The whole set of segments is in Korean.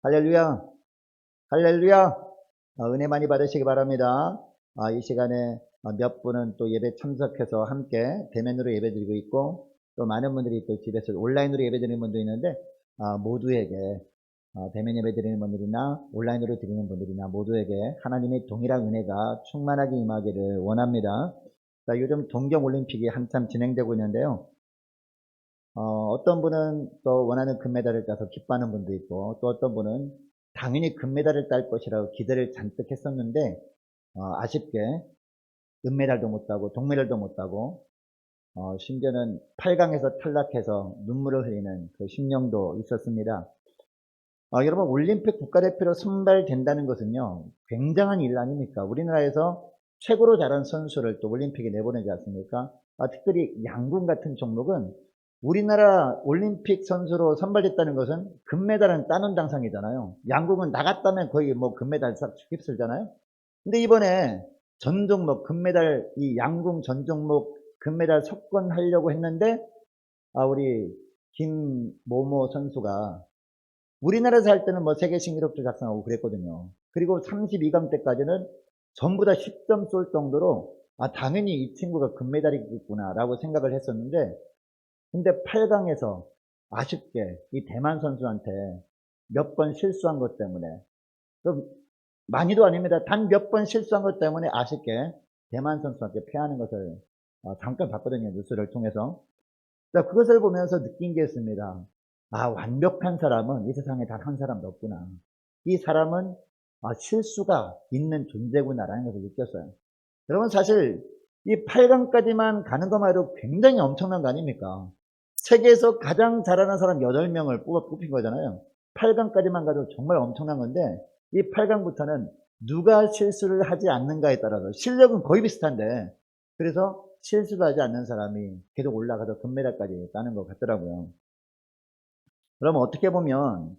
할렐루야, 할렐루야. 은혜 많이 받으시기 바랍니다. 이 시간에 몇 분은 또 예배 참석해서 함께 대면으로 예배드리고 있고, 또 많은 분들이 또 집에서 온라인으로 예배드리는 분도 있는데, 모두에게 대면 예배드리는 분들이나 온라인으로 드리는 분들이나 모두에게 하나님의 동일한 은혜가 충만하게 임하기를 원합니다. 자, 요즘 동경올림픽이 한참 진행되고 있는데요. 어떤 분은 또 원하는 금메달을 따서 기뻐하는 분도 있고, 또 어떤 분은 당연히 금메달을 딸 것이라고 기대를 잔뜩 했었는데, 아쉽게 은메달도 못 따고 동메달도 못 따고, 심지어는 8강에서 탈락해서 눈물을 흘리는 그 심령도 있었습니다. 여러분, 올림픽 국가대표로 선발된다는 것은요, 굉장한 일 아닙니까? 우리나라에서 최고로 잘한 선수를 또 올림픽에 내보내지 않습니까? 특별히 양궁 같은 종목은 우리나라 올림픽 선수로 선발됐다는 것은 금메달은 따는 당상이잖아요. 양궁은 나갔다면 거의 뭐 금메달 싹 휩쓸잖아요. 근데 이번에 전 종목 금메달, 이 양궁 전 종목 금메달 석권하려고 했는데, 우리 김모모 선수가 우리나라에서 할 때는 뭐 세계 신기록도 작성하고 그랬거든요. 그리고 32강 때까지는 전부 다 10점 쏠 정도로 당연히 이 친구가 금메달이겠구나 라고 생각을 했었는데, 근데 8강에서 아쉽게 이 대만 선수한테 몇 번 실수한 것 때문에, 많이도 아닙니다. 단 몇 번 실수한 것 때문에 아쉽게 대만 선수한테 패하는 것을 잠깐 봤거든요. 뉴스를 통해서. 그것을 보면서 느낀 게 있습니다. 완벽한 사람은 이 세상에 단 한 사람도 없구나. 이 사람은 실수가 있는 존재구나라는 것을 느꼈어요. 여러분, 사실 이 8강까지만 가는 것만 해도 굉장히 엄청난 거 아닙니까? 세계에서 가장 잘하는 사람 8명을 뽑힌 거잖아요. 8강까지만 가도 정말 엄청난 건데, 이 8강부터는 누가 실수를 하지 않는가에 따라서 실력은 거의 비슷한데, 그래서 실수를 하지 않는 사람이 계속 올라가서 금메달까지 따는 것 같더라고요. 그러면 어떻게 보면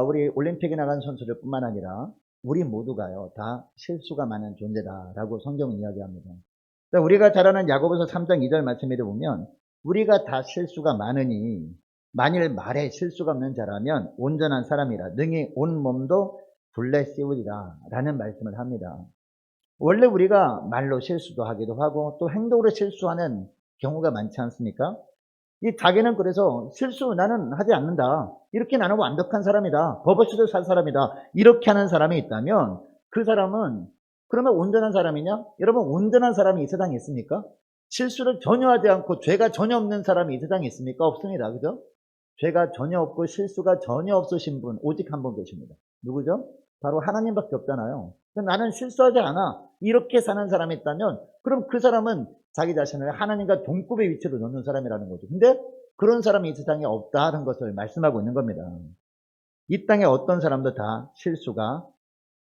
우리 올림픽에 나간 선수들 뿐만 아니라 우리 모두가요, 다 실수가 많은 존재다라고 성경은 이야기합니다. 우리가 잘 아는 야고보서 3장 2절 말씀에 보면, 우리가 다 실수가 많으니 만일 말에 실수가 없는 자라면 온전한 사람이라 능히 온 몸도 둘레 씌우리라 라는 말씀을 합니다. 원래 우리가 말로 실수도 하기도 하고 또 행동으로 실수하는 경우가 많지 않습니까? 이 자기는 그래서 실수 나는 하지 않는다, 이렇게 나는 완벽한 사람이다, 법 없이도 살 사람이다, 이렇게 하는 사람이 있다면 그 사람은 그러면 온전한 사람이냐? 여러분, 온전한 사람이 이 세상에 있습니까? 실수를 전혀 하지 않고 죄가 전혀 없는 사람이 이 세상에 있습니까? 없습니다. 그죠? 죄가 전혀 없고 실수가 전혀 없으신 분 오직 한 분 계십니다. 누구죠? 바로 하나님밖에 없잖아요. 나는 실수하지 않아, 이렇게 사는 사람이 있다면 그럼 그 사람은 자기 자신을 하나님과 동급의 위치로 놓는 사람이라는 거죠. 근데 그런 사람이 이 세상에 없다는 것을 말씀하고 있는 겁니다. 이 땅에 어떤 사람도 다 실수가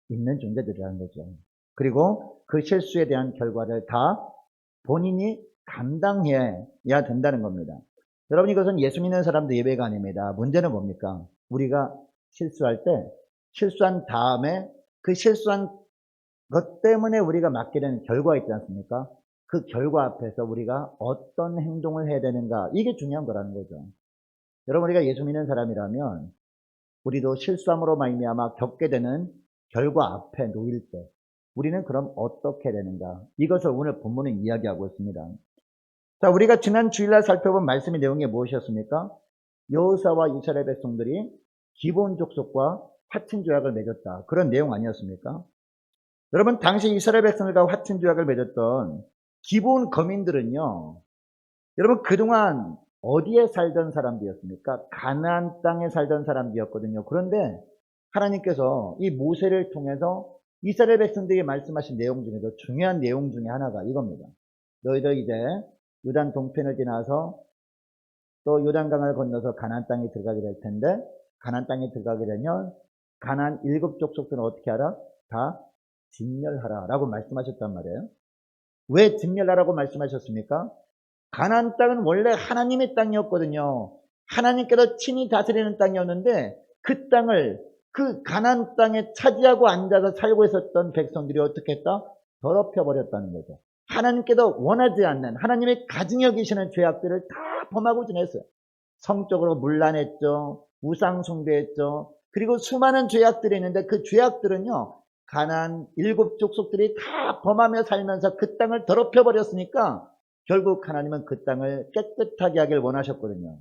있는 존재들이라는 거죠. 그리고 그 실수에 대한 결과를 다 본인이 감당해야 된다는 겁니다. 여러분, 이것은 예수 믿는 사람도 예외가 아닙니다. 문제는 뭡니까? 우리가 실수할 때 실수한 다음에 그 실수한 것 때문에 우리가 맞게 되는 결과가 있지 않습니까? 그 결과 앞에서 우리가 어떤 행동을 해야 되는가, 이게 중요한 거라는 거죠. 여러분, 우리가 예수 믿는 사람이라면 우리도 실수함으로 말미암아 겪게 되는 결과 앞에 놓일 때 우리는 그럼 어떻게 되는가, 이것을 오늘 본문은 이야기하고 있습니다. 자, 우리가 지난 주일날 살펴본 말씀의 내용이 무엇이었습니까? 여호사와 이스라엘 백성들이 기본 족속과 화친 조약을 맺었다, 그런 내용 아니었습니까? 여러분, 당시 이스라엘 백성들과 화친 조약을 맺었던 기본 거민들은요, 여러분, 그동안 어디에 살던 사람들이었습니까? 가나안 땅에 살던 사람들이었거든요. 그런데 하나님께서 이 모세를 통해서 이스라엘 백성들에게 말씀하신 내용 중에서 중요한 내용 중에 하나가 이겁니다. 너희들 이제 요단 동편을 지나서 또 요단강을 건너서 가나안 땅에 들어가게 될 텐데, 가나안 땅에 들어가게 되면 가나안 7 족속들은 어떻게 하라? 다 진멸하라 라고 말씀하셨단 말이에요. 왜 진멸하라고 말씀하셨습니까? 가나안 땅은 원래 하나님의 땅이었거든요. 하나님께서 친히 다스리는 땅이었는데 그 땅을, 그 가나안 땅에 차지하고 앉아서 살고 있었던 백성들이 어떻게 했다? 더럽혀버렸다는 거죠. 하나님께서 원하지 않는, 하나님의 가증히 여기시는 죄악들을 다 범하고 지냈어요. 성적으로 문란했죠. 우상 숭배했죠. 그리고 수많은 죄악들이 있는데 그 죄악들은요, 가나안 7족속들이 다 범하며 살면서 그 땅을 더럽혀 버렸으니까 결국 하나님은 그 땅을 깨끗하게 하길 원하셨거든요.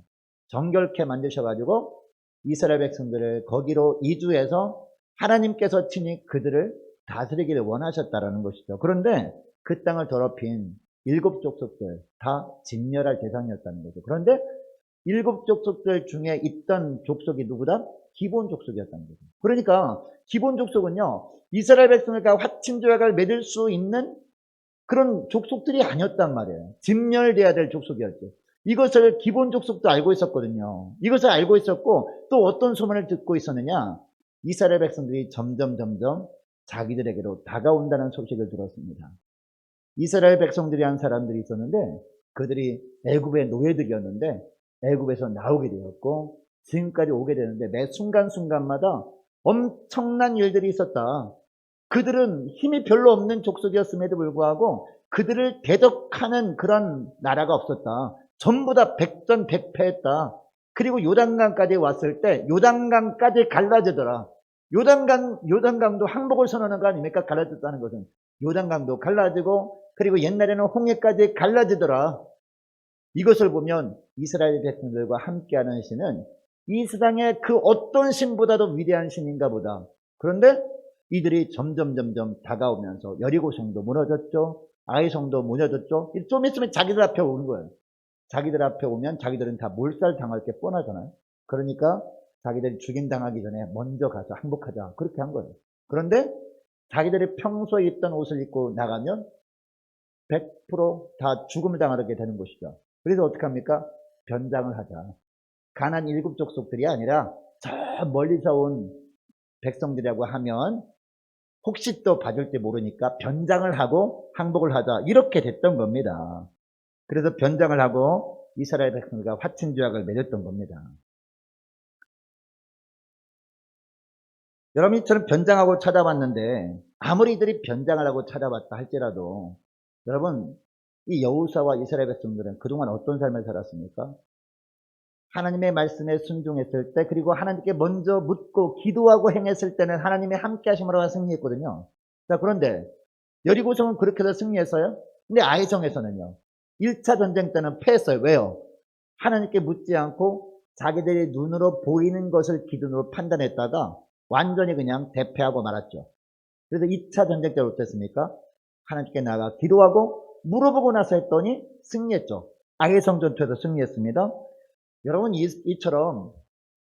정결케 만드셔가지고 이스라엘 백성들을 거기로 이주해서 하나님께서 친히 그들을 다스리기를 원하셨다라는 것이죠. 그런데 그 땅을 더럽힌 7족속들 다 진멸할 대상이었다는 거죠. 그런데 7족속들 중에 있던 족속이 누구다? 기본 족속이었다는 거죠. 그러니까 기본 족속은요, 이스라엘 백성들과 화친 조약을 맺을 수 있는 그런 족속들이 아니었단 말이에요. 진멸돼야 될 족속이었죠. 이것을 기본 족속도 알고 있었거든요. 이것을 알고 있었고 또 어떤 소문을 듣고 있었느냐? 이스라엘 백성들이 점점 자기들에게로 다가온다는 소식을 들었습니다. 이스라엘 백성들이 한 사람들이 있었는데 그들이 애굽의 노예들이었는데 애굽에서 나오게 되었고 지금까지 오게 되는데 매 순간순간마다 엄청난 일들이 있었다. 그들은 힘이 별로 없는 족속이었음에도 불구하고 그들을 대적하는 그런 나라가 없었다. 전부 다 백전백패했다. 그리고 요단강까지 왔을 때 요단강까지 갈라지더라. 요단강도 항복을 선언한 거 아닙니까? 갈라졌다는 것은 요단강도 갈라지고 그리고 옛날에는 홍해까지 갈라지더라. 이것을 보면 이스라엘 백성들과 함께하는 신은 이 세상의 그 어떤 신보다도 위대한 신인가 보다. 그런데 이들이 점점 다가오면서 여리고성도 무너졌죠. 아이성도 무너졌죠. 좀 있으면 자기들 앞에 오는 거예요. 자기들 앞에 오면 자기들은 다 몰살당할 게 뻔하잖아요. 그러니까 자기들이 죽임당하기 전에 먼저 가서 항복하자. 그렇게 한 거예요. 그런데 자기들이 평소에 입던 옷을 입고 나가면 100% 죽음을 당하게 되는 것이죠. 그래서 어떻게 합니까? 변장을 하자. 가나안 7족속들이 아니라 저 멀리서 온 백성들이라고 하면 혹시 또 봐줄지 모르니까 변장을 하고 항복을 하자. 이렇게 됐던 겁니다. 그래서 변장을 하고 이스라엘 백성들과 화친조약을 맺었던 겁니다. 여러분, 이처럼 변장하고 찾아봤는데 아무리 이들이 변장을 하고 찾아봤다 할지라도 여러분, 이 여호수아와 이스라엘 백성들은 그동안 어떤 삶을 살았습니까? 하나님의 말씀에 순종했을 때, 그리고 하나님께 먼저 묻고 기도하고 행했을 때는 하나님의 함께 하심으로 승리했거든요. 자, 그런데 여리고성은 그렇게 해서 승리했어요. 근데 아이성에서는요, 1차 전쟁 때는 패했어요. 왜요? 하나님께 묻지 않고 자기들이 눈으로 보이는 것을 기준으로 판단했다가 완전히 그냥 대패하고 말았죠. 그래서 2차 전쟁 때 어땠습니까? 하나님께 나가 기도하고 물어보고 나서 했더니 승리했죠. 아이성 전투에서 승리했습니다. 여러분, 이처럼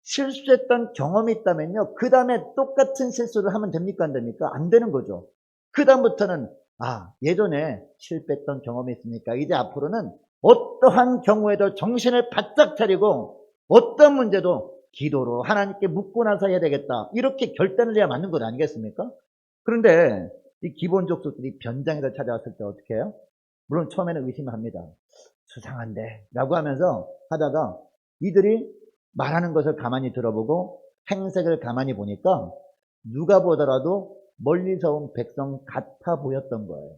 실수했던 경험이 있다면요, 그 다음에 똑같은 실수를 하면 됩니까? 안 됩니까? 안 되는 거죠. 그 다음부터는 예전에 실패했던 경험이 있으니까 이제 앞으로는 어떠한 경우에도 정신을 바짝 차리고 어떤 문제도 기도로 하나님께 묻고 나서 해야 되겠다. 이렇게 결단을 해야 맞는 것 아니겠습니까? 그런데 이 기본 족속들이 변장에서 찾아왔을 때 어떻게 해요? 물론 처음에는 의심합니다. 수상한데 라고 하면서 하다가 이들이 말하는 것을 가만히 들어보고 행색을 가만히 보니까 누가 보더라도 멀리서 온 백성 같아 보였던 거예요.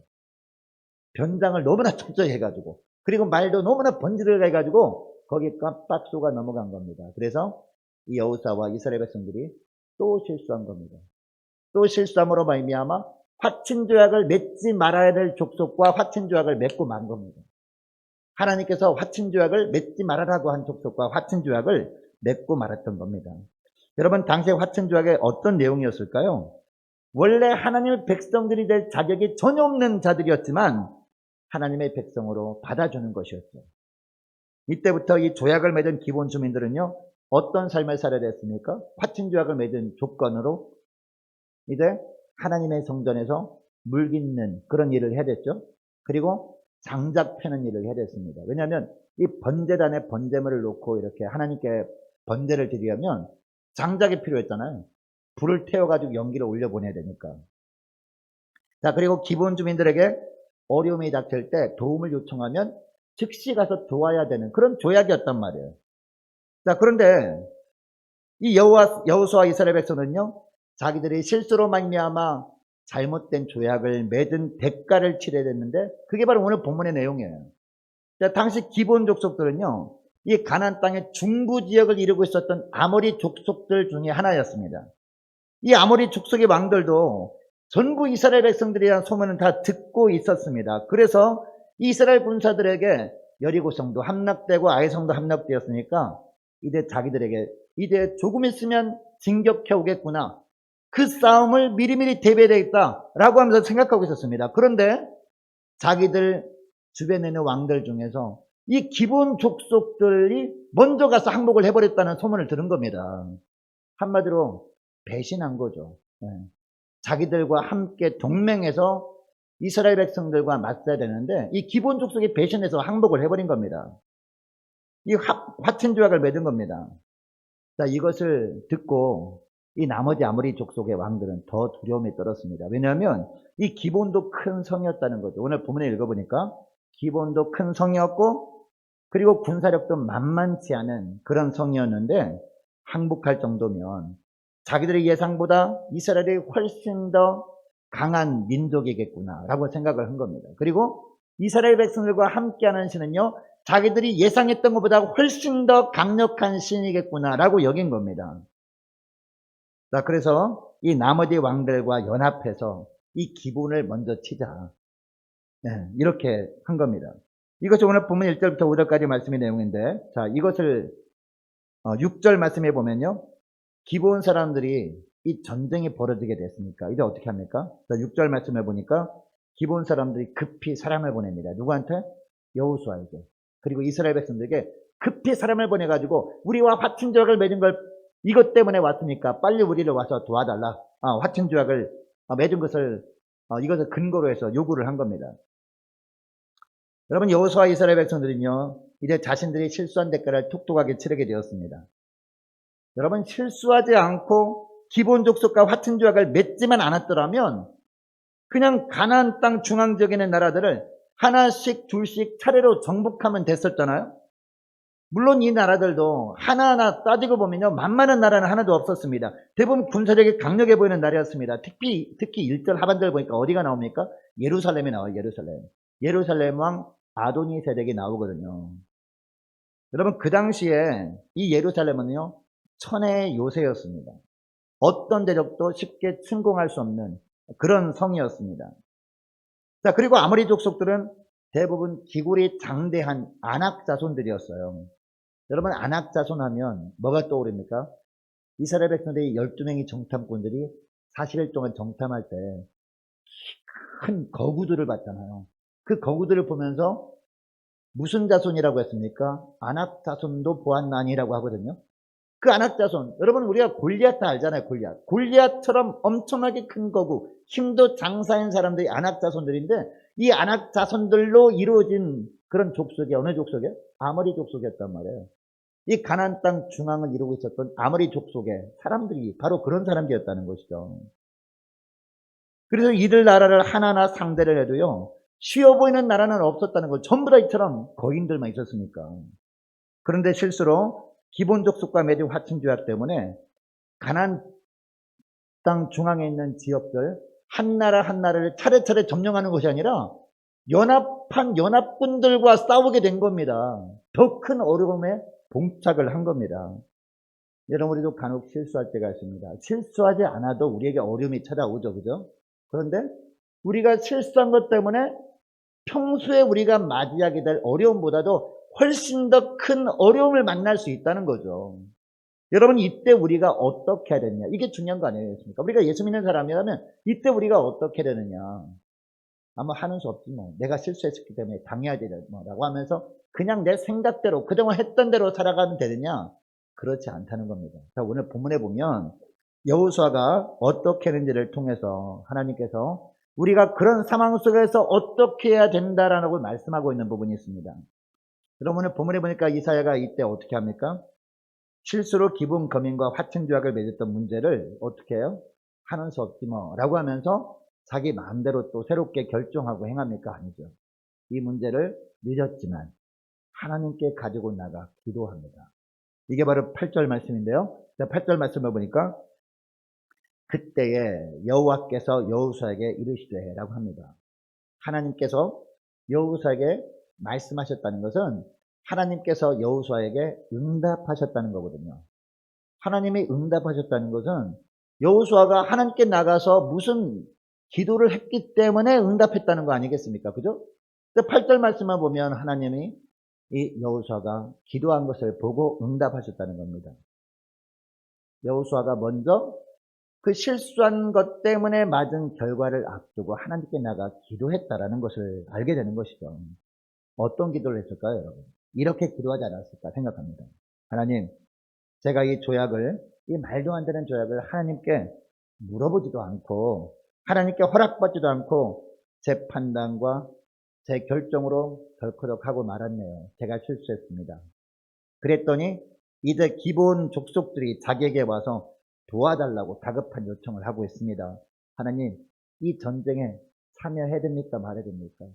변장을 너무나 철저히 해가지고, 그리고 말도 너무나 번지르르 해가지고 거기 깜빡 속아 넘어간 겁니다. 그래서 이 여호수아와 이스라엘 백성들이 또 실수한 겁니다. 또 실수함으로 말미암아 화친조약을 맺지 말아야 될 족속과 화친조약을 맺고 만 겁니다. 하나님께서 화친조약을 맺지 말아라고 한 족속과 화친조약을 맺고 말았던 겁니다. 여러분, 당시에 화친조약에 어떤 내용이었을까요? 원래 하나님의 백성들이 될 자격이 전혀 없는 자들이었지만 하나님의 백성으로 받아주는 것이었죠. 이때부터 이 조약을 맺은 기본 주민들은요, 어떤 삶을 살아야 됐습니까? 화친조약을 맺은 조건으로 이제 하나님의 성전에서 물 깃는 그런 일을 해야 됐죠. 그리고 장작 패는 일을 해야 됐습니다. 왜냐하면 이 번제단에 번제물을 놓고 이렇게 하나님께 번제를 드리려면 장작이 필요했잖아요. 불을 태워가지고 연기를 올려보내야 되니까. 자, 그리고 기본 주민들에게 어려움이 닥칠 때 도움을 요청하면 즉시 가서 도와야 되는 그런 조약이었단 말이에요. 자, 그런데 이 여호수아와 이스라엘 백성은요, 자기들이 실수로 말미암아 잘못된 조약을 맺은 대가를 치러야 됐는데 그게 바로 오늘 본문의 내용이에요. 자, 당시 기본 족속들은요, 이 가나안 땅의 중부 지역을 이루고 있었던 아모리 족속들 중에 하나였습니다. 이 아모리 족속의 왕들도 전부 이스라엘 백성들이란 소문은 다 듣고 있었습니다. 그래서 이스라엘 군사들에게 여리고성도 함락되고 아이성도 함락되었으니까 이제 자기들에게 이제 조금 있으면 진격해 오겠구나, 그 싸움을 미리미리 대비해야 되겠다라고 하면서 생각하고 있었습니다. 그런데 자기들 주변에 있는 왕들 중에서 이 기본 족속들이 먼저 가서 항복을 해버렸다는 소문을 들은 겁니다. 한마디로 배신한 거죠. 자기들과 함께 동맹해서 이스라엘 백성들과 맞서야 되는데 이 기본 족속이 배신해서 항복을 해버린 겁니다. 이 화친 조약을 맺은 겁니다. 자, 이것을 듣고 이 나머지 아모리 족속의 왕들은 더 두려움에 떨었습니다. 왜냐하면 이 기본도 큰 성이었다는 거죠. 오늘 본문에 읽어보니까 기본도 큰 성이었고 그리고 군사력도 만만치 않은 그런 성이었는데 항복할 정도면 자기들의 예상보다 이스라엘이 훨씬 더 강한 민족이겠구나 라고 생각을 한 겁니다. 그리고 이스라엘 백성들과 함께하는 신은요, 자기들이 예상했던 것보다 훨씬 더 강력한 신이겠구나 라고 여긴 겁니다. 자, 그래서 이 나머지 왕들과 연합해서 이 기본을 먼저 치자, 이렇게 한 겁니다. 이것이 오늘 본문 1절부터 5절까지 말씀의 내용인데, 자, 이것을 6절 말씀해 보면요, 기본 사람들이 이 전쟁이 벌어지게 됐으니까 이제 어떻게 합니까? 자, 6절 말씀해 보니까 기본 사람들이 급히 사람을 보냅니다. 누구한테? 여호수아에게. 그리고 이스라엘 백성들에게 급히 사람을 보내가지고 우리와 화친 조약을 맺은 걸 이것 때문에 왔으니까 빨리 우리를 와서 도와달라. 화친 조약을 맺은 것을 이것을 근거로 해서 요구를 한 겁니다. 여러분, 여호수아 이스라엘 백성들은요, 이제 자신들이 실수한 대가를 톡톡하게 치르게 되었습니다. 여러분, 실수하지 않고 기본 족속과 화친 조약을 맺지만 않았더라면 그냥 가나안 땅 중앙지역에 있는 나라들을 하나씩 둘씩 차례로 정복하면 됐었잖아요. 물론 이 나라들도 하나하나 따지고 보면요, 만만한 나라는 하나도 없었습니다. 대부분 군사력이 강력해 보이는 나라였습니다. 특히 1절 하반절 보니까 어디가 나옵니까? 예루살렘이 나와요. 예루살렘 왕 아도니 세덱이 나오거든요. 여러분, 그 당시에 이 예루살렘은요, 천혜의 요새였습니다. 어떤 대적도 쉽게 침공할 수 없는 그런 성이었습니다. 자, 그리고 아모리 족속들은 대부분 기골이 장대한 아낙 자손들이었어요. 여러분, 아낙 자손 하면 뭐가 떠오릅니까? 이스라엘 백성들이 12명의 정탐꾼들이 40일 동안 정탐할 때 큰 거구들을 봤잖아요. 그 거구들을 보면서 무슨 자손이라고 했습니까? 아낙 자손도 보았나니라고 하거든요. 그 아낙 자손, 여러분, 우리가 골리앗 다 알잖아요. 골리앗처럼 엄청나게 큰 거구, 힘도 장사인 사람들이 아낙 자손들인데 이 아낙 자손들로 이루어진 그런 족속이 어느 족속이에요? 아모리 족속이었단 말이에요. 이 가나안 땅 중앙을 이루고 있었던 아모리 족속의 사람들이 바로 그런 사람들이었다는 것이죠. 그래서 이들 나라를 하나하나 상대를 해도요, 쉬워 보이는 나라는 없었다는 거. 전부 다 이처럼 거인들만 있었으니까. 그런데 실수로 기본 족속과 맺은 화친 조약 때문에 가나안 땅 중앙에 있는 지역들 한 나라 한 나라를 차례차례 점령하는 것이 아니라 연합한 연합군들과 싸우게 된 겁니다. 더 큰 어려움에 봉착을 한 겁니다. 여러분, 우리도 간혹 실수할 때가 있습니다. 실수하지 않아도 우리에게 어려움이 찾아오죠, 그죠? 그런데 우리가 실수한 것 때문에 평소에 우리가 맞이하게 될 어려움보다도 훨씬 더 큰 어려움을 만날 수 있다는 거죠. 여러분, 이때 우리가 어떻게 해야 되느냐, 이게 중요한 거 아니겠습니까? 우리가 예수 믿는 사람이라면 이때 우리가 어떻게 해야 되느냐, 아마 하는 수 없지 뭐, 내가 실수했기 때문에 당해야 되냐 라고 하면서 그냥 내 생각대로 그동안 했던 대로 살아가면 되느냐, 그렇지 않다는 겁니다. 자, 오늘 본문에 보면 여호수아가 어떻게 했는지를 통해서 하나님께서 우리가 그런 상황 속에서 어떻게 해야 된다라는 걸 말씀하고 있는 부분이 있습니다. 그럼 오늘 본문에 보니까 이사야가 이때 어떻게 합니까? 실수로 기본 거민과 화친 조약을 맺었던 문제를 어떻게 해요? 하는 수 없지 뭐 라고 하면서 자기 마음대로 또 새롭게 결정하고 행합니까? 아니죠. 이 문제를 늦었지만 하나님께 가지고 나가 기도합니다. 이게 바로 8절 말씀인데요. 8절 말씀을 보니까 그때에 여호와께서 여호수아에게 이르시되 라고 합니다. 하나님께서 여호수아에게 말씀하셨다는 것은 하나님께서 여호수아에게 응답하셨다는 거거든요. 하나님이 응답하셨다는 것은 여호수아가 하나님께 나가서 무슨 기도를 했기 때문에 응답했다는 거 아니겠습니까? 그죠? 8절 말씀만 보면 하나님이 이 여호수아가 기도한 것을 보고 응답하셨다는 겁니다. 여호수아가 먼저 그 실수한 것 때문에 맞은 결과를 앞두고 하나님께 나가 기도했다라는 것을 알게 되는 것이죠. 어떤 기도를 했을까요, 여러분? 이렇게 기도하지 않았을까 생각합니다. 하나님, 제가 이 조약을, 이 말도 안 되는 조약을 하나님께 물어보지도 않고 하나님께 허락받지도 않고 제 판단과 제 결정으로 덜커덕 하고 말았네요. 제가 실수했습니다. 그랬더니 이제 기본 족속들이 자기에게 와서 도와달라고 다급한 요청을 하고 있습니다. 하나님, 이 전쟁에 참여해야 됩니까? 말해야 됩니까?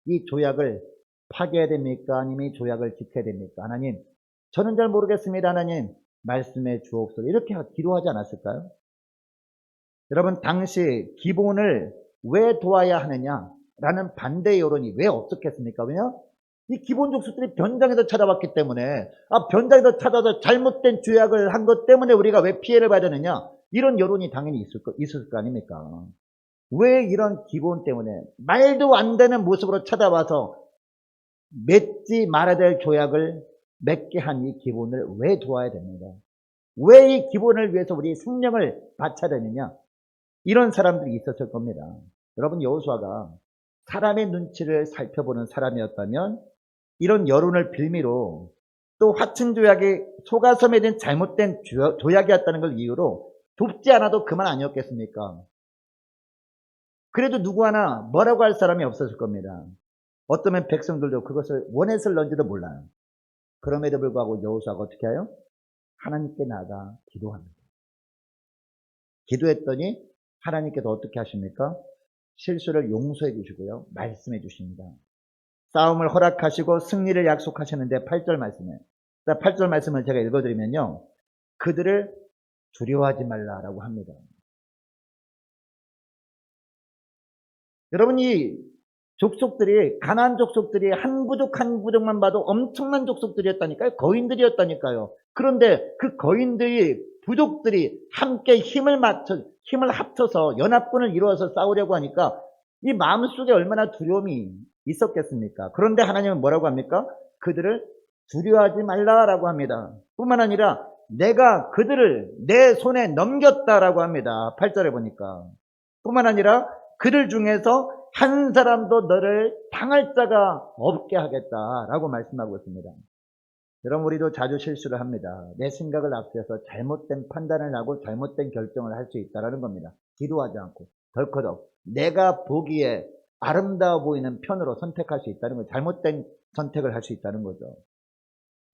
이 조약을 파괴해야 됩니까? 아니면 이 조약을 지켜야 됩니까? 하나님, 저는 잘 모르겠습니다. 하나님, 말씀해 주옵소서. 이렇게 기도하지 않았을까요? 여러분, 당시 기본을 왜 도와야 하느냐라는 반대 여론이 왜 없었겠습니까? 왜냐? 이 기본 족속들이 변장에서 찾아왔기 때문에, 변장에서 찾아서 잘못된 조약을 한 것 때문에 우리가 왜 피해를 봐야 되느냐? 이런 여론이 당연히 있을 거 아닙니까? 왜 이런 기본 때문에 말도 안 되는 모습으로 찾아와서 맺지 말아야 될 조약을 맺게 한 이 기본을 왜 도와야 됩니까? 왜 이 기본을 위해서 우리 생명을 바쳐야 되느냐? 이런 사람들이 있었을 겁니다. 여러분, 여호수아가 사람의 눈치를 살펴보는 사람이었다면 이런 여론을 빌미로 또 화친조약이 속아서 맺은 잘못된 조약이었다는 걸 이유로 돕지 않아도 그만 아니었겠습니까? 그래도 누구 하나 뭐라고 할 사람이 없었을 겁니다. 어쩌면 백성들도 그것을 원했을런지도 몰라요. 그럼에도 불구하고 여호수아가 어떻게 해요? 하나님께 나아가 기도합니다. 기도했더니 하나님께서 어떻게 하십니까? 실수를 용서해 주시고요. 말씀해 주십니다. 싸움을 허락하시고 승리를 약속하셨는데 8절 말씀에 8절 말씀을 제가 읽어드리면요. 그들을 두려워하지 말라라고 합니다. 여러분, 이 족속들이, 가나안 족속들이 한 부족만 봐도 엄청난 족속들이었다니까요. 거인들이었다니까요. 그런데 그 거인들이, 부족들이 함께 힘을 합쳐서 연합군을 이루어서 싸우려고 하니까 이 마음속에 얼마나 두려움이 있었겠습니까? 그런데 하나님은 뭐라고 합니까? 그들을 두려워하지 말라라고 합니다. 뿐만 아니라 내가 그들을 내 손에 넘겼다라고 합니다. 8절에 보니까. 뿐만 아니라 그들 중에서 한 사람도 너를 당할 자가 없게 하겠다라고 말씀하고 있습니다. 여러분, 우리도 자주 실수를 합니다. 내 생각을 앞세워서 잘못된 판단을 하고 잘못된 결정을 할 수 있다는 겁니다. 기도하지 않고 덜커덕 내가 보기에 아름다워 보이는 편으로 선택할 수 있다는 거죠. 잘못된 선택을 할 수 있다는 거죠.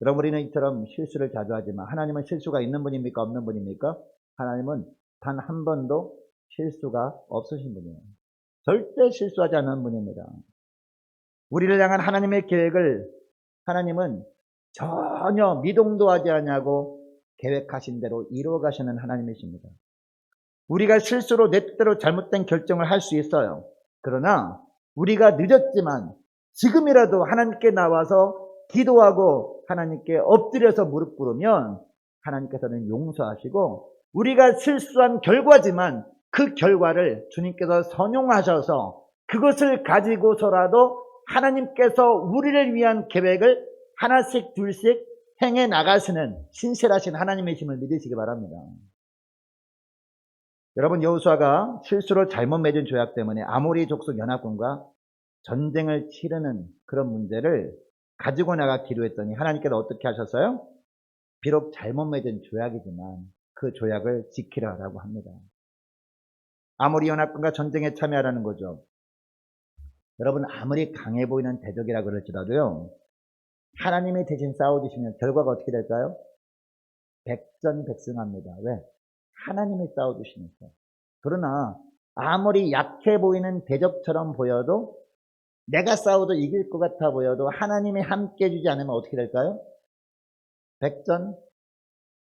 여러분, 우리는 이처럼 실수를 자주 하지만 하나님은 실수가 있는 분입니까? 없는 분입니까? 하나님은 단 한 번도 실수가 없으신 분이에요. 절대 실수하지 않는 분입니다. 우리를 향한 하나님의 계획을 하나님은 전혀 미동도 하지 않냐고 계획하신 대로 이루어 가시는 하나님이십니다. 우리가 실수로 내 뜻대로 잘못된 결정을 할 수 있어요. 그러나 우리가 늦었지만 지금이라도 하나님께 나와서 기도하고 하나님께 엎드려서 무릎 꿇으면 하나님께서는 용서하시고 우리가 실수한 결과지만 그 결과를 주님께서 선용하셔서 그것을 가지고서라도 하나님께서 우리를 위한 계획을 하나씩 둘씩 행해 나가시는 신실하신 하나님이심을 믿으시기 바랍니다. 여러분, 여호수아가 실수로 잘못 맺은 조약 때문에 아모리 족속 연합군과 전쟁을 치르는 그런 문제를 가지고 나가 기도했더니 하나님께서 어떻게 하셨어요? 비록 잘못 맺은 조약이지만 그 조약을 지키라라고 합니다. 아모리 연합군과 전쟁에 참여하라는 거죠. 여러분, 아무리 강해 보이는 대적이라 그럴지라도요, 하나님이 대신 싸워주시면 결과가 어떻게 될까요? 백전백승합니다. 왜? 하나님이 싸워주시니까. 그러나 아무리 약해 보이는 대적처럼 보여도 내가 싸워도 이길 것 같아 보여도 하나님이 함께 해주지 않으면 어떻게 될까요?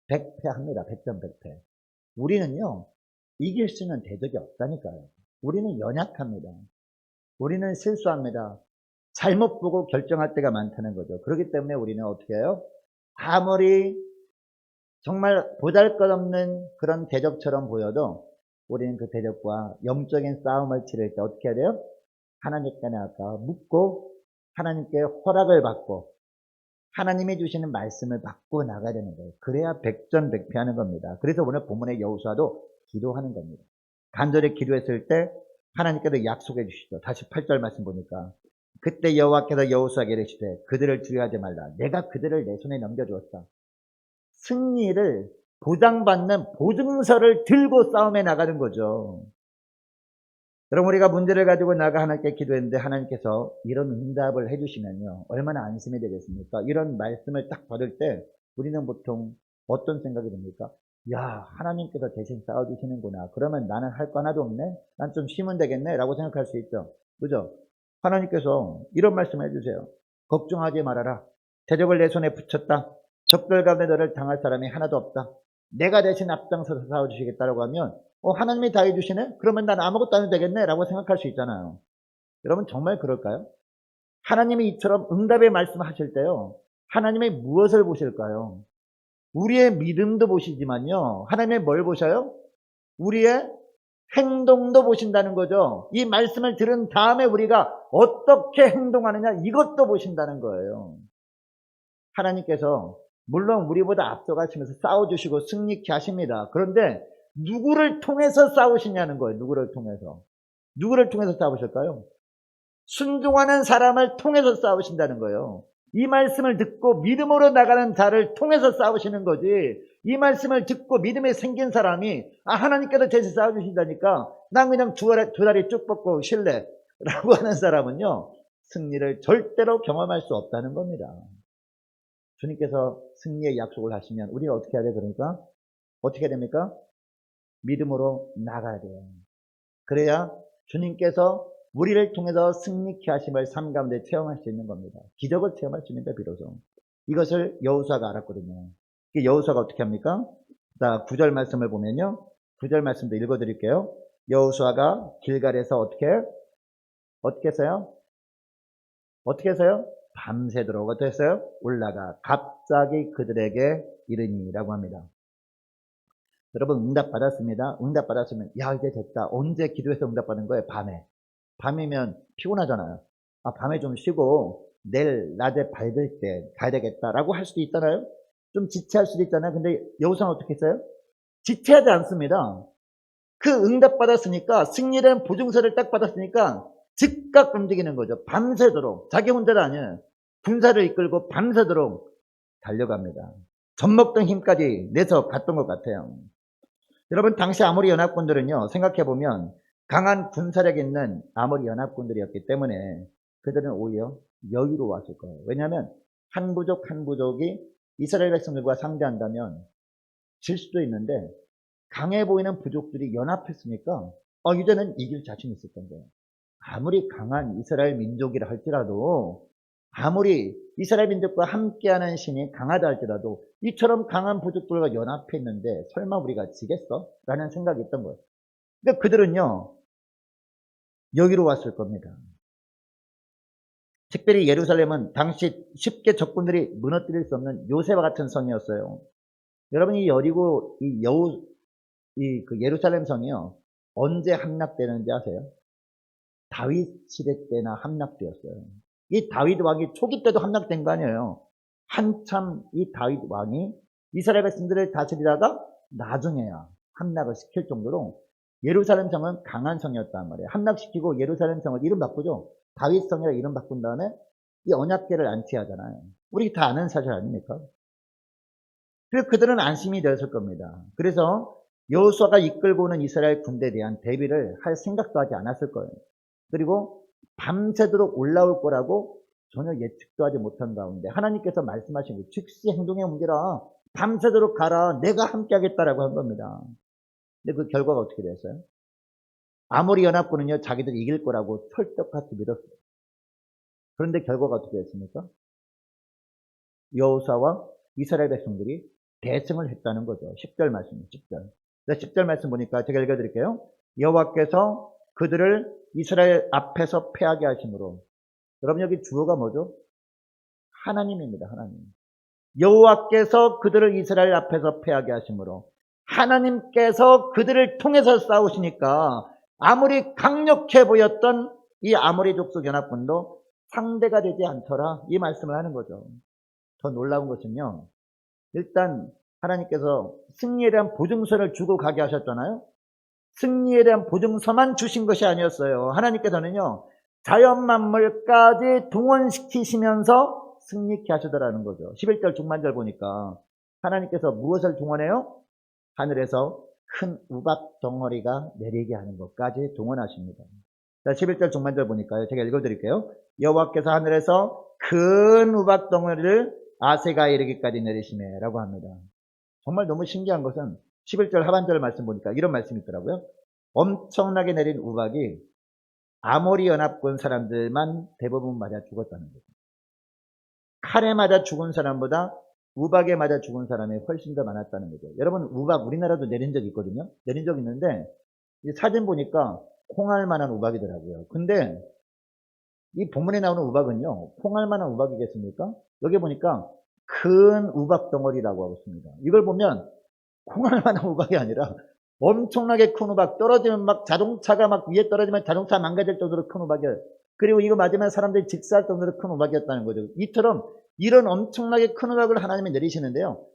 백전백패합니다. 백전백패. 우리는요, 이길 수 있는 대적이 없다니까요. 우리는 연약합니다. 우리는 실수합니다. 잘못 보고 결정할 때가 많다는 거죠. 그렇기 때문에 우리는 어떻게 해요? 아무리 정말 보잘것없는 그런 대적처럼 보여도 우리는 그 대적과 영적인 싸움을 치를 때 어떻게 해야 돼요? 하나님께 나아가 묻고 하나님께 허락을 받고 하나님이 주시는 말씀을 받고 나가야 되는 거예요. 그래야 백전백패하는 겁니다. 그래서 오늘 본문의 여호수아도 기도하는 겁니다. 간절히 기도했을 때 하나님께서 약속해 주시죠. 다시 8절 말씀 보니까 그때 여호와께서 여호수아에게 이르시되 그들을 두려워하지 말라. 내가 그들을 내 손에 넘겨주었다. 승리를 보장받는 보증서를 들고 싸움에 나가는 거죠. 여러분 우리가 문제를 가지고 나가 하나님께 기도했는데 하나님께서 이런 응답을 해주시면요 얼마나 안심이 되겠습니까? 이런 말씀을 딱 받을 때 우리는 보통 어떤 생각이 듭니까? 야 하나님께서 대신 싸워주시는구나. 그러면 나는 할 거 하나도 없네. 난 좀 쉬면 되겠네 라고 생각할 수 있죠. 그죠? 하나님께서 이런 말씀을 해주세요. 걱정하지 말아라. 대적을 내 손에 붙였다. 적들 가운데 너를 당할 사람이 하나도 없다. 내가 대신 앞장서서 싸워주시겠다라고 하면 하나님이 다 해주시네? 그러면 난 아무것도 안 해도 되겠네? 라고 생각할 수 있잖아요. 여러분 정말 그럴까요? 하나님이 이처럼 응답의 말씀하실 때요. 하나님의 무엇을 보실까요? 우리의 믿음도 보시지만요. 하나님의 뭘 보셔요? 우리의 행동도 보신다는 거죠. 이 말씀을 들은 다음에 우리가 어떻게 행동하느냐 이것도 보신다는 거예요. 하나님께서 물론 우리보다 앞서가시면서 싸워주시고 승리케 하십니다. 그런데 누구를 통해서 싸우시냐는 거예요. 누구를 통해서. 누구를 통해서 싸우실까요? 순종하는 사람을 통해서 싸우신다는 거예요. 이 말씀을 듣고 믿음으로 나가는 자를 통해서 싸우시는 거지. 이 말씀을 듣고 믿음이 생긴 사람이 하나님께서 대신 싸워주신다니까 난 그냥 두 다리 쭉 뻗고 쉴래 라고 하는 사람은요 승리를 절대로 경험할 수 없다는 겁니다. 주님께서 승리의 약속을 하시면 우리가 어떻게 해야 돼? 그러니까 어떻게 됩니까? 믿음으로 나가야 돼요. 그래야 주님께서 우리를 통해서 승리케 하심을 삶 가운데 체험할 수 있는 겁니다. 기적을 체험할 수 있는데 비로소. 이것을 여호수아가 알았거든요. 여호수아가 어떻게 합니까? 자, 9절 말씀을 보면요. 9절 말씀도 읽어드릴게요. 여호수아가 길갈에서 어떻게 했어요? 어떻게 했어요? 밤새도록 어떻게 했어요? 올라가 갑자기 그들에게 이르니라고 합니다. 여러분 응답 받았습니다. 응답 받았으면 야 이제 됐다. 언제 기도해서 응답 받은 거예요? 밤에. 밤이면 피곤하잖아요. 밤에 좀 쉬고 내일 낮에 밝을 때 가야 되겠다라고 할 수도 있잖아요. 좀 지체할 수도 있잖아요. 근데 여호수아는 어떻게 했어요? 지체하지 않습니다. 그 응답 받았으니까 승리라는 보증서를 딱 받았으니까 즉각 움직이는 거죠. 밤새도록. 자기 혼자가 아니에요. 군사를 이끌고 밤새도록 달려갑니다. 젖먹던 힘까지 내서 갔던 것 같아요. 여러분 당시 아모리 연합군들은요 생각해보면 강한 군사력 있는 아모리 연합군들이었기 때문에 그들은 오히려 여유로웠을 거예요. 왜냐하면 한 부족 한 부족이 이스라엘 백성들과 상대한다면 질 수도 있는데 강해 보이는 부족들이 연합했으니까 이제는 이길 자신이 있었던 거예요. 아무리 강한 이스라엘 민족이라 할지라도 아무리 이스라엘 민족과 함께하는 신이 강하다 할지라도 이처럼 강한 부족들과 연합했는데 설마 우리가 지겠어? 라는 생각이 있던 거예요. 근데 그들은요 여기로 왔을 겁니다. 특별히 예루살렘은 당시 쉽게 적군들이 무너뜨릴 수 없는 요새와 같은 성이었어요. 여러분 이 여리고 그 예루살렘 성이요 언제 함락되는지 아세요? 다윗 시대 때나 함락되었어요. 이 다윗 왕이 초기 때도 함락된 거 아니에요. 한참 이 다윗 왕이 이스라엘 백성들을 다스리다가 나중에야 함락을 시킬 정도로 예루살렘 성은 강한 성이었단 말이에요. 함락시키고 예루살렘 성을 이름 바꾸죠. 다윗 성이라 이름 바꾼 다음에 이 언약궤를 안치하잖아요. 우리 다 아는 사실 아닙니까? 그래서 그들은 안심이 되었을 겁니다. 그래서 여호수아가 이끌고 오는 이스라엘 군대에 대한 대비를 할 생각도 하지 않았을 거예요. 그리고 밤새도록 올라올 거라고 전혀 예측도 하지 못한 가운데 하나님께서 말씀하신 게 즉시 행동에 옮기라. 밤새도록 가라. 내가 함께 하겠다라고 한 겁니다. 근데 그 결과가 어떻게 됐어요? 아모리 연합군은요 자기들이 이길 거라고 철떡같이 믿었어요. 그런데 결과가 어떻게 됐습니까? 여호수아와 이스라엘 백성들이 대승을 했다는 거죠. 10절 말씀입니다. 10절. 10절 말씀 보니까 제가 읽어드릴게요. 여호와께서 그들을 이스라엘 앞에서 패하게 하심으로 여러분 여기 주어가 뭐죠? 하나님입니다. 하나님. 여호와께서 그들을 이스라엘 앞에서 패하게 하심으로 하나님께서 그들을 통해서 싸우시니까 아무리 강력해 보였던 이 아모리 족속 연합군도 상대가 되지 않더라, 이 말씀을 하는 거죠. 더 놀라운 것은요, 일단 하나님께서 승리에 대한 보증서를 주고 가게 하셨잖아요. 승리에 대한 보증서만 주신 것이 아니었어요. 하나님께서는요, 자연만물까지 동원시키시면서 승리케 하시더라는 거죠. 11절 중반절 보니까 하나님께서 무엇을 동원해요? 하늘에서 큰 우박 덩어리가 내리게 하는 것까지 동원하십니다. 자, 11절 중반절 보니까요, 제가 읽어드릴게요. 여호와께서 하늘에서 큰 우박 덩어리를 아세가에 이르기까지 내리시네 라고 합니다. 정말 너무 신기한 것은 11절 하반절 말씀 보니까 이런 말씀이 있더라고요. 엄청나게 내린 우박이 아모리 연합군 사람들만 대부분 맞아 죽었다는 거죠. 칼에 맞아 죽은 사람보다 우박에 맞아 죽은 사람이 훨씬 더 많았다는 거죠. 여러분, 우박 우리나라도 내린 적이 있거든요. 내린 적이 있는데 사진 보니까 콩알만한 우박이더라고요. 근데 이 본문에 나오는 우박은요, 콩알만한 우박이겠습니까? 여기 보니까 큰 우박 덩어리라고 하고 있습니다. 이걸 보면 콩알만한 우박이 아니라 엄청나게 큰 우박, 떨어지면 막 자동차가 막 위에 떨어지면 자동차 망가질 정도로 큰 우박이에요. 그리고 이거 맞으면 사람들이 직사할 정도로 큰 우박이었다는 거죠. 이처럼 이런 엄청나게 큰 우박을 하나님이 내리시는데요,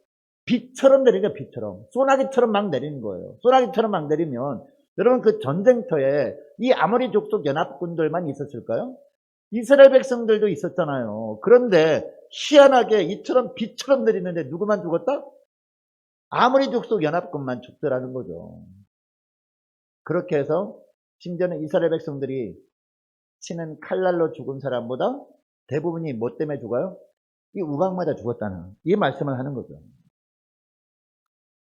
비처럼 내리니까 비처럼, 소나기처럼 막 내리는 거예요. 소나기처럼 막 내리면 여러분, 그 전쟁터에 이 아모리 족속 연합군들만 있었을까요? 이스라엘 백성들도 있었잖아요. 그런데 희한하게 이처럼 비처럼 내리는데 누구만 죽었다? 아모리 족속 연합군만 죽더라는 거죠. 그렇게 해서 심지어는 이스라엘 백성들이 치는 칼날로 죽은 사람보다 대부분이 뭐 때문에 죽어요? 이 우박 맞아 죽었다는 이 말씀을 하는 거죠.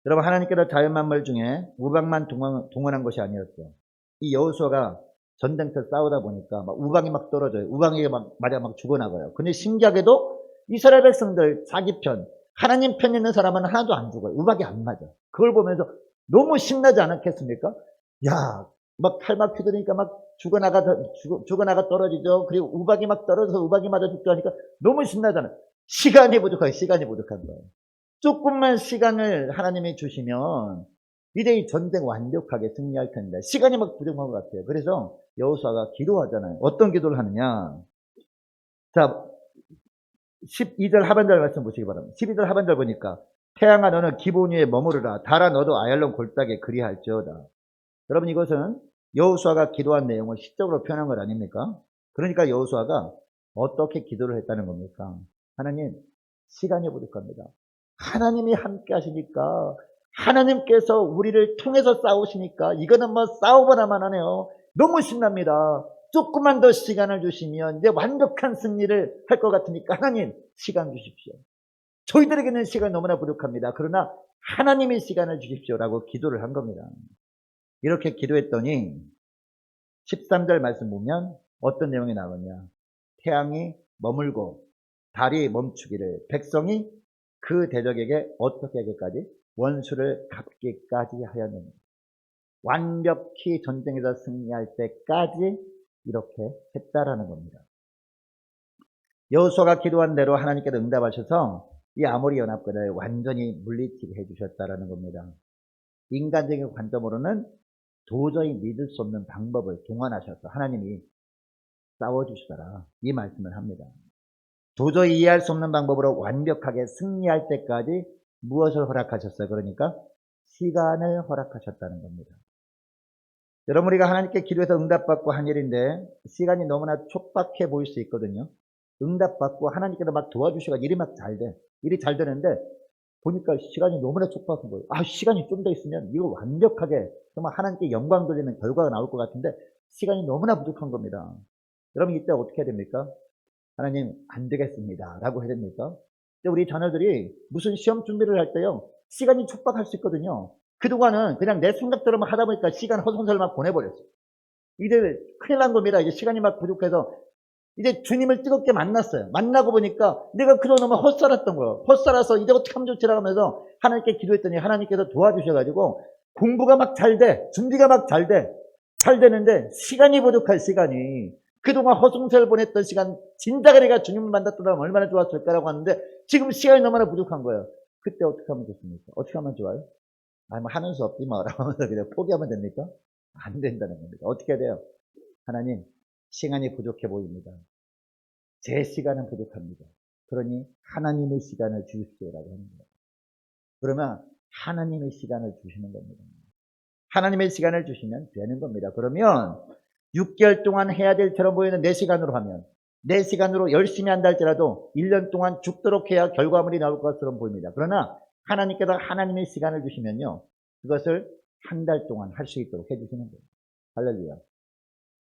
여러분, 하나님께서 자연만물 중에 우박만 동원한 것이 아니었죠. 이 여호수아가 전쟁터 싸우다 보니까 막 우박이 막 떨어져요. 우박이 막 맞아 막 죽어나가요. 근데 신기하게도 이스라엘 백성들 자기 편, 하나님 편 있는 사람은 하나도 안 죽어요. 우박이 안 맞아. 그걸 보면서 너무 신나지 않았겠습니까? 야, 막 칼 막 휘두르니까 막 죽어나가 떨어지죠. 그리고 우박이 막 떨어져서 우박이 맞아 죽죠 하니까 너무 신나잖아요. 시간이 부족한 거예요. 조금만 시간을 하나님이 주시면 이제 이 전쟁 완벽하게 승리할 텐데 시간이 막 부족한 것 같아요. 그래서 여호수아가 기도하잖아요. 어떤 기도를 하느냐? 자, 12절 하반절 말씀 보시기 바랍니다. 12절 하반절 보니까 태양아 너는 기본 위에 머무르라. 달아 너도 아얄론 골짜기에 그리할지어다. 여러분, 이것은 여호수아가 기도한 내용을 시적으로 표현한 것 아닙니까? 그러니까 여호수아가 어떻게 기도를 했다는 겁니까? 하나님, 시간이 부족합니다. 하나님이 함께 하시니까, 하나님께서 우리를 통해서 싸우시니까 이거는 뭐 싸우거나만 하네요. 너무 신납니다. 조금만 더 시간을 주시면 이제 완벽한 승리를 할 것 같으니까 하나님 시간 주십시오. 저희들에게는 시간이 너무나 부족합니다. 그러나 하나님이 시간을 주십시오라고 기도를 한 겁니다. 이렇게 기도했더니 13절 말씀 보면 어떤 내용이 나오냐? 태양이 머물고 달이 멈추기를, 백성이 그 대적에게 어떻게 하기까지? 원수를 갚기까지 하였느니라. 완벽히 전쟁에서 승리할 때까지 이렇게 했다라는 겁니다. 여호수아가 기도한 대로 하나님께서 응답하셔서 이 아모리 연합군을 완전히 물리치게 해주셨다라는 겁니다. 인간적인 관점으로는 도저히 믿을 수 없는 방법을 동원하셔서 하나님이 싸워주시더라, 이 말씀을 합니다. 도저히 이해할 수 없는 방법으로 완벽하게 승리할 때까지 무엇을 허락하셨어요? 그러니까 시간을 허락하셨다는 겁니다. 여러분, 우리가 하나님께 기도해서 응답받고 한 일인데 시간이 너무나 촉박해 보일 수 있거든요. 응답받고 하나님께서 막 도와주시고 일이 막 잘 돼. 일이 잘 되는데 보니까 시간이 너무나 촉박한 거예요. 시간이 좀 더 있으면 이거 완벽하게 정말 하나님께 영광 돌리는 결과가 나올 것 같은데 시간이 너무나 부족한 겁니다. 여러분, 이때 어떻게 해야 됩니까? 하나님, 안 되겠습니다 라고 해야 됩니까? 우리 자녀들이 무슨 시험 준비를 할 때요, 시간이 촉박할 수 있거든요. 그동안은 그냥 내 생각대로만 하다 보니까 시간 허송세월 막 보내버렸어요. 이제 큰일 난 겁니다. 이제 시간이 막 부족해서 이제 주님을 뜨겁게 만났어요. 만나고 보니까 내가 그동안 헛살았던 거예요. 헛살아서 이제 어떻게 하면 좋지 하면서 하나님께 기도했더니 하나님께서 도와주셔가지고 공부가 막 잘 돼. 준비가 막 잘 돼. 잘 되는데 시간이 부족할 시간이. 그동안 허송세를 보냈던 시간, 진작에 내가 주님을 만났더라면 얼마나 좋았을까라고 하는데 지금 시간이 너무나 부족한 거예요. 그때 어떻게 하면 좋습니까? 어떻게 하면 좋아요? 뭐 하는 수 없지 뭐 라고 하면서 그냥 포기하면 됩니까? 안 된다는 겁니다. 어떻게 해야 돼요? 하나님, 시간이 부족해 보입니다. 제 시간은 부족합니다. 그러니 하나님의 시간을 주십시오라고 하는 거예요. 그러면 하나님의 시간을 주시는 겁니다. 하나님의 시간을 주시면 되는 겁니다. 그러면 6개월 동안 해야 될 처럼 보이는 내 시간으로 하면, 내 시간으로 열심히 한다 할지라도 1년 동안 죽도록 해야 결과물이 나올 것처럼 보입니다. 그러나 하나님께서 하나님의 시간을 주시면요, 그것을 한 달 동안 할 수 있도록 해주시는 거예요. 할렐루야.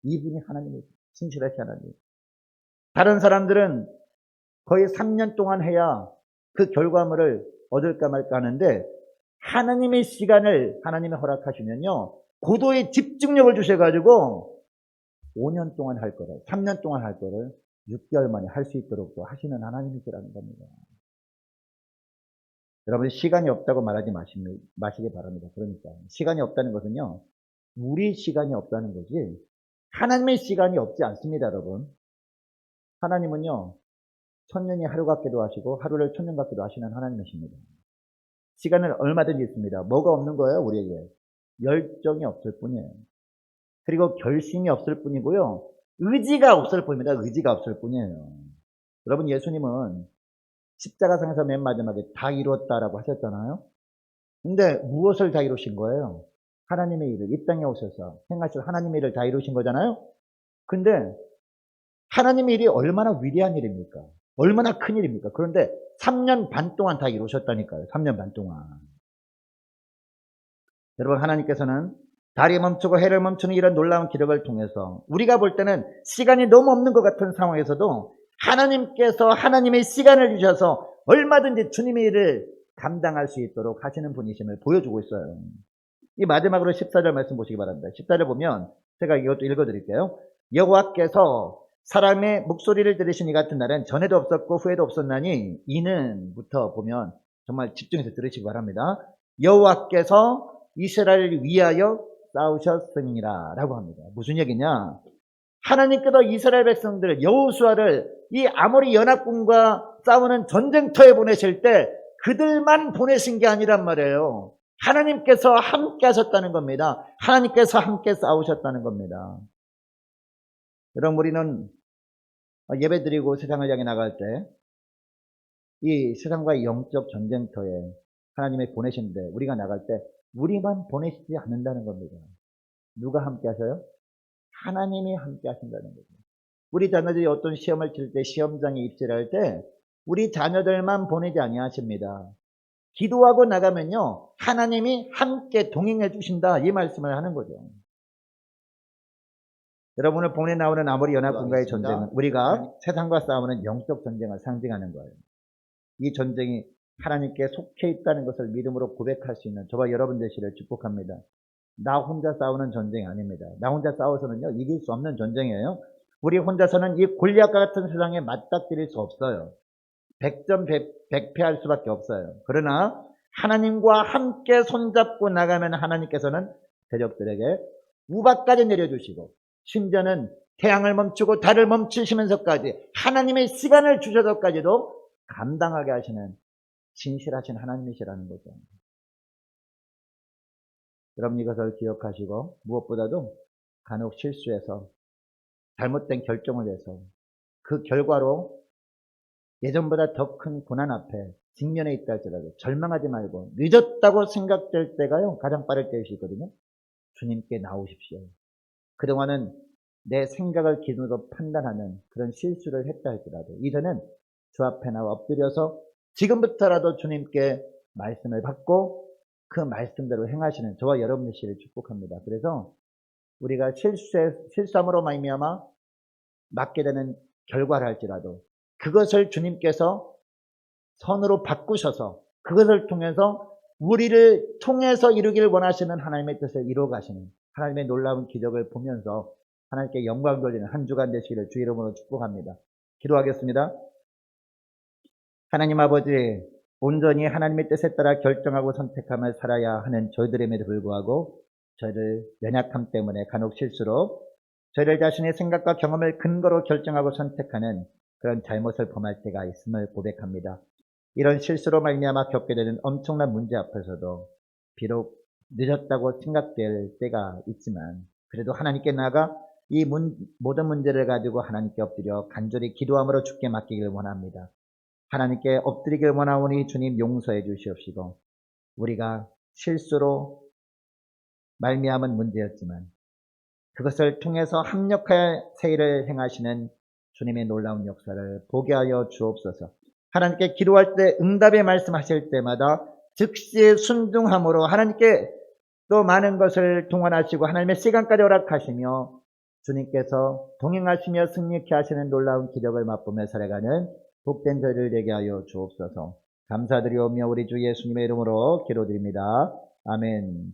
이분이 하나님의 신실하신 하나님. 다른 사람들은 거의 3년 동안 해야 그 결과물을 얻을까 말까 하는데 하나님의 시간을 하나님이 허락하시면요, 고도의 집중력을 주셔가지고 5년 동안 할 거를, 3년 동안 할 거를 6개월 만에 할 수 있도록 또 하시는 하나님이시라는 겁니다. 여러분, 시간이 없다고 말하지 마시기 바랍니다. 그러니까 시간이 없다는 것은요, 우리 시간이 없다는 거지 하나님의 시간이 없지 않습니다. 여러분, 하나님은요, 천년이 하루 같기도 하시고 하루를 천년 같기도 하시는 하나님이십니다. 시간은 얼마든지 있습니다. 뭐가 없는 거예요? 우리에게 열정이 없을 뿐이에요. 그리고 결심이 없을 뿐이고요, 의지가 없을 뿐입니다. 의지가 없을 뿐이에요. 여러분, 예수님은 십자가상에서 맨 마지막에 다 이루었다라고 하셨잖아요. 근데 무엇을 다 이루신 거예요? 하나님의 일을, 이 땅에 오셔서 행하실 하나님의 일을 다 이루신 거잖아요. 근데 하나님의 일이 얼마나 위대한 일입니까? 얼마나 큰 일입니까? 그런데 3년 반 동안 다 이루셨다니까요. 3년 반 동안. 여러분, 하나님께서는 달이 멈추고 해를 멈추는 이런 놀라운 기록을 통해서 우리가 볼 때는 시간이 너무 없는 것 같은 상황에서도 하나님께서 하나님의 시간을 주셔서 얼마든지 주님의 일을 감당할 수 있도록 하시는 분이심을 보여주고 있어요. 이 마지막으로 14절 말씀 보시기 바랍니다. 14절 보면 제가 이것도 읽어드릴게요. 여호와께서 사람의 목소리를 들으신 이 같은 날은 전에도 없었고 후에도 없었나니, 이는부터 보면 정말 집중해서 들으시기 바랍니다. 여호와께서 이스라엘을 위하여 싸우셨음이라 라고 합니다. 무슨 얘기냐? 하나님께서 이스라엘 백성들 여호수아를 이 아모리 연합군과 싸우는 전쟁터에 보내실 때 그들만 보내신 게 아니란 말이에요. 하나님께서 함께 하셨다는 겁니다. 하나님께서 함께 싸우셨다는 겁니다. 여러분, 우리는 예배드리고 세상을 향해 나갈 때 이 세상과의 영적 전쟁터에 하나님이 보내신데 우리가 나갈 때 우리만 보내시지 않는다는 겁니다. 누가 함께 하셔요? 하나님이 함께 하신다는 거죠. 우리 자녀들이 어떤 시험을 칠 때, 시험장에 입시를 할 때 우리 자녀들만 보내지 아니하십니다. 기도하고 나가면요, 하나님이 함께 동행해 주신다, 이 말씀을 하는 거죠. 여러분을 본에 나오는 아모리 연합군과의 전쟁은 우리가 세상과 싸우는 영적 전쟁을 상징하는 거예요. 이 전쟁이 하나님께 속해 있다는 것을 믿음으로 고백할 수 있는 저와 여러분 되시기를 축복합니다. 나 혼자 싸우는 전쟁이 아닙니다. 나 혼자 싸워서는요, 이길 수 없는 전쟁이에요. 우리 혼자서는 이 골리앗과 같은 세상에 맞닥뜨릴 수 없어요. 100점 100패할 수밖에 없어요. 그러나 하나님과 함께 손잡고 나가면 하나님께서는 대적들에게 우박까지 내려주시고, 심지어는 태양을 멈추고 달을 멈추시면서까지 하나님의 시간을 주셔서까지도 감당하게 하시는 진실하신 하나님이시라는 거죠. 여러분, 이것을 기억하시고 무엇보다도 간혹 실수해서 잘못된 결정을 해서 그 결과로 예전보다 더 큰 고난 앞에 직면해 있다 할지라도 절망하지 말고, 늦었다고 생각될 때가요, 가장 빠를 때일 수 있거든요. 주님께 나오십시오. 그동안은 내 생각을 기준으로 판단하는 그런 실수를 했다 할지라도 이제는 주 앞에 나와 엎드려서 지금부터라도 주님께 말씀을 받고 그 말씀대로 행하시는 저와 여러분 되시기를 축복합니다. 그래서 우리가 실수함으로 말미암아 맞게 되는 결과를 할지라도 그것을 주님께서 선으로 바꾸셔서 그것을 통해서 우리를 통해서 이루기를 원하시는 하나님의 뜻을 이루어 가시는 하나님의 놀라운 기적을 보면서 하나님께 영광 돌리는 한 주간 되시기를 주 이름으로 축복합니다. 기도하겠습니다. 하나님 아버지, 온전히 하나님의 뜻에 따라 결정하고 선택함을 살아야 하는 저희들임에도 불구하고 저희들 연약함 때문에 간혹 실수로 저희들 자신의 생각과 경험을 근거로 결정하고 선택하는 그런 잘못을 범할 때가 있음을 고백합니다. 이런 실수로 말미암아 겪게 되는 엄청난 문제 앞에서도 비록 늦었다고 생각될 때가 있지만 그래도 하나님께 나아가 이 모든 문제를 가지고 하나님께 엎드려 간절히 기도함으로 주께 맡기길 원합니다. 하나님께 엎드리길 원하오니 주님 용서해 주시옵시고 우리가 실수로 말미암은 문제였지만 그것을 통해서 합력하여 세일을 행하시는 주님의 놀라운 역사를 보게 하여 주옵소서. 하나님께 기도할 때 응답의 말씀하실 때마다 즉시 순종함으로 하나님께 또 많은 것을 동원하시고 하나님의 시간까지 허락하시며 주님께서 동행하시며 승리케 하시는 놀라운 기적을 맛보며 살아가는 복된 저희를 되게 하여 주옵소서. 감사드리오며 우리 주 예수님의 이름으로 기도드립니다. 아멘.